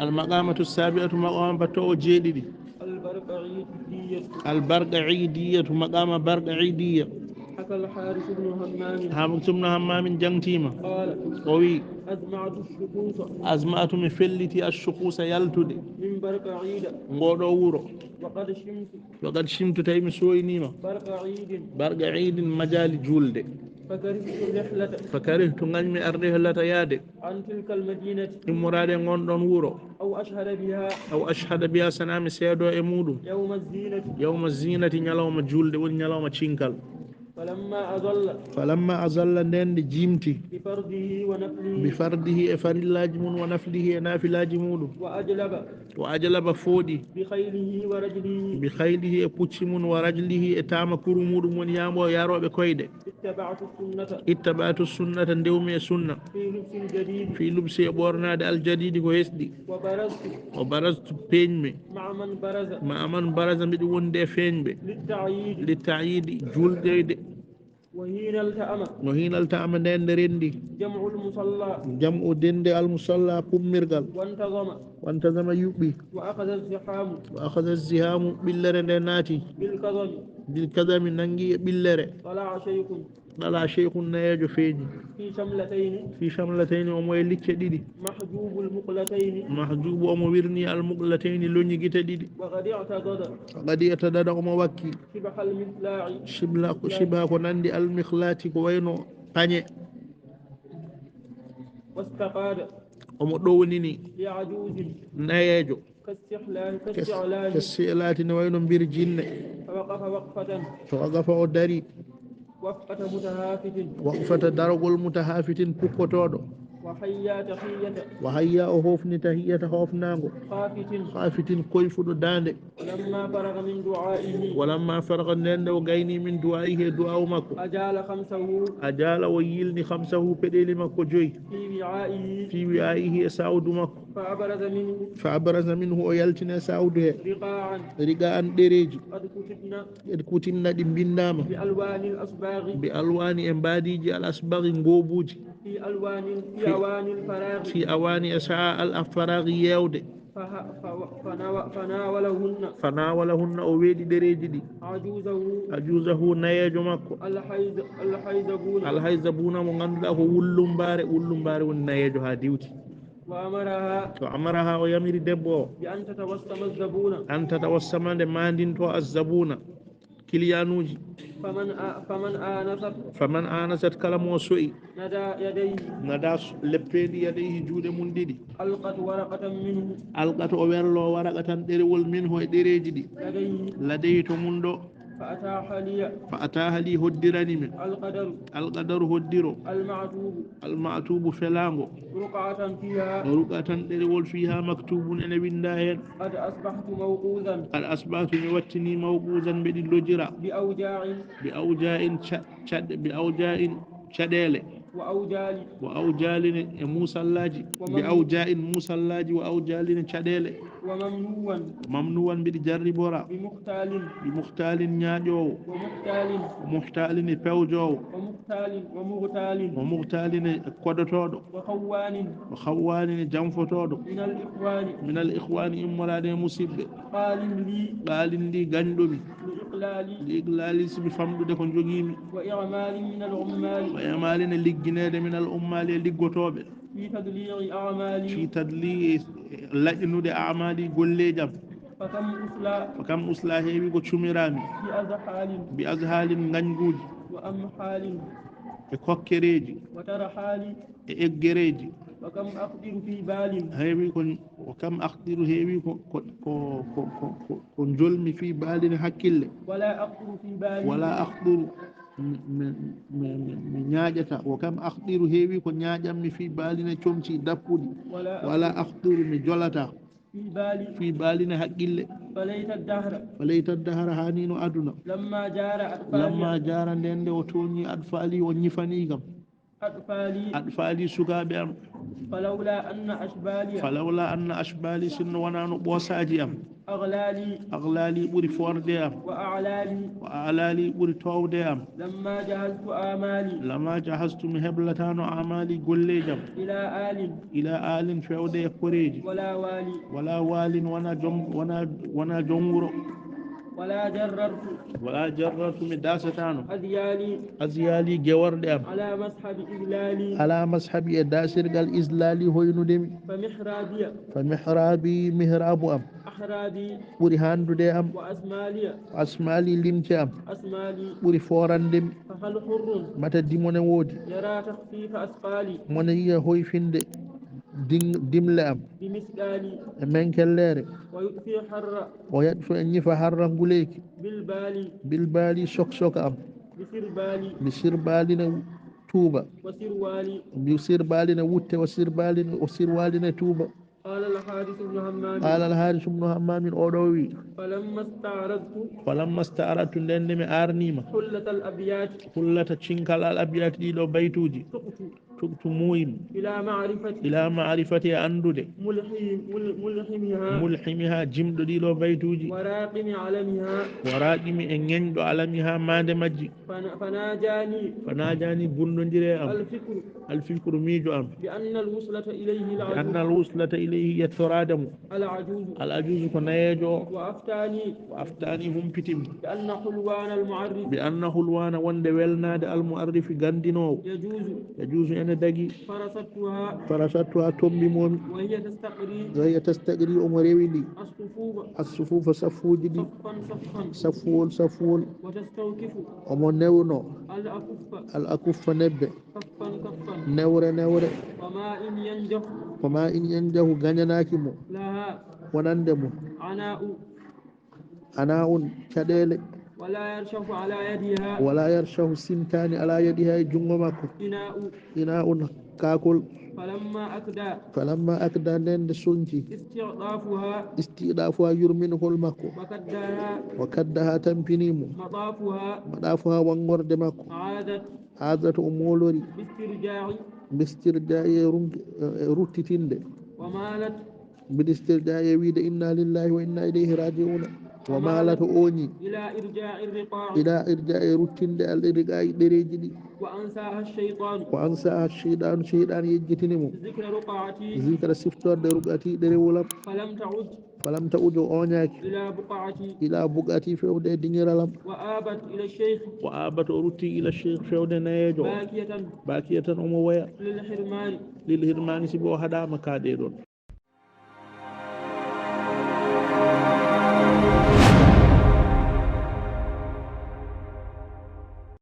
المقامة السابعة مقام بتو جيدي البرقعيدية مقام برقعيدية حكى الحارث بن همام حارث بن همام جنتيما قال قوي أزمعت الشخوص أزمعت من فلتي الشخوص يلتدي من برقعيد غودو وورو وقد شمت تيم سوينيما برقعيد مجال جولد فكرهت غنمي الرحلة يادي عن تلك المدينة مراد غوندون وورو أو أشهد بها سنام سيادو إمودو يوم الزينة نيالوم جولد ونيالوم تشينكال فلما أظل نند جيمتي بفرده إفرلاج من ونفله نافلاج مودو وأجلب فودي بخيله بوتشمون ورجله إتام كرمود من يامو يارو بكويد اتبعت السنة ندومي سنة في لبس بورناد الجديد ويسدي وبرزت بينمي مع من برز بدون دي فينمي للتعييد جول دي وهين التأم نندرندي جمع دند المصلى بمرغل وانتظم يبي وأخذ الزهام باللر ناتي بالكذا من ننجي باللر طلع شيخ نياج فيني في شملتين ومويلك ديدي محجوب ومويرني المقلتين لوني جيت ديدي وقد اعتدد وموكي شبلا كنندي المخلاتي كوينو قاني واستقاد ومدونيني نياجو كالسئلات نوين برجين فوقف وداري وقفة درق المتهافت بكتودو وحيا أهوفني تهية خوفنانغو خافت كويفدو داندي ولما فرغ نند وغيني من دعائه دعاء مكو أجال ويلني خمسه بديل مكو جوي في وعائه سعود مكو فأبرز منه ويلتنا سعوده رقاء دريجي قد كتنا دمبناما بألوان إمباديجي الأسباغ ngوبوجي في أواني أسعاء الأفراغ يودي فناولهن أويدي دريجي دي عجوزه نيجو مكو الحيزبون مغنده ولم باري ونيجو هاديوتي وأمرها ويمير دبو أن تتوسم دماندين تو الزبون كليانوجي فمن آنست كلام وسوئي ندى لبيدي يديه جود من ديدي ألقت أورلو ورقة درول منه دريجي دي لديه مندو فأتاها لي هدراني من القدر هدرو المعتوب فلانغو رقعة درول فيها مكتوب أنا بنداهن قد أصبحت موتني موقوزا بدي اللجرة بأوجاء شدالة وأوجال موسى اللاجي بأوجاء موسى اللاجي وأوجال شدالة وممنوعا بدي جربورا بمختال نياجو ومختال فوجو ومختال قدتودو وخوان جنفتودو من الإخوان إمراد مصيب قال لي غندومي لإقلال سبي فمدو دكون جوغيمي وإعمال لجناد من الأمال لغوتوبة في تدليع لجنود أعمالي قولي جم فكم أسلا هيبي قو شميرامي بأزهال غنجوج بكوكريجي إقريجي وكم أقدر هيبي كون جلمي في بال حكيل ولا أقدر من نياجتا وكم أقدر هيبي كون نياجمي في بالنا چومشي دابودي ولا أقدر من جولتا في بالنا حكيل فليت الدهر هانينو أدنا لما جار ندند وتوني أدفالي ونفنيكم أطفالي سكابي أم فلولا أن أشبالي سن ونانو بوساجي أم أغلالي بوري فوردي أم وأعلالي بوري تودي أم لما جهزت مهبلتان أعمالي قولي جم إلى آل فودي قريج ولا وال ونا جمهور ولا جررت من داستانو أزيالي جوار ديام على مذهب الداسر قال إزلالي هوينو ديمي فمحرابي مهراب أم ɓuri handude am asmali limce am ɓuri forandemi mata dimone woodi mone yiya hoyfinde dimle am e menkellere o yaɗfo e ñifa harra nguleyki bilbali sok am mi sirbalina tuuba mi sirbalina wutte o sirwalina tuuba قال الحارث بن همام أودوي فلما استعرضت لأنني أرنيما حلة تشنكال الأبيات دي لو بيتوجي تمويم إلى معرفة أندود ملحمها جمد دي لو بيتوجي وراقم إنين دو علمها ما دمجي فناجاني بندنجري أم الفكر ميجو أم بأن الوصلة إليه يترادم العجوز كنيجو وأفتاني هم بتم بأن حلوان وند ولناد المعرف غاندينو يجوز أنا دقي فرستها تومبي مومي وهي تستقري أمريوي الصفوف صفوجي صفول أمو نونو الأكف نبه نورة وما إن ينجه غنيناكمو ونندمو عناء كديل ولا يرشه سنتان على يدها جنغمكو إناء كاكل فلما أكدى نند سنتي استئضافها يرمنه المكو وكدها تنبنيمو مضافها وانغر دمكو عادت أمولوري باسترجاع رتتند بالاسترجاع ويد إنا لله وإنا إليه راجعون ومالت أوني إلى إرجاع رتتند الإرجاع دريجدي وأنساها الشيطان شيطان يجتنمو ذكر سفتور درقاتي درولم فلم تعود أونياك إلى بقعتي فيودي دينيرالم وآبت أرتي إلى الشيخ فيودي نيجو باكية أمويا للهرمان سبو هدام كاديرون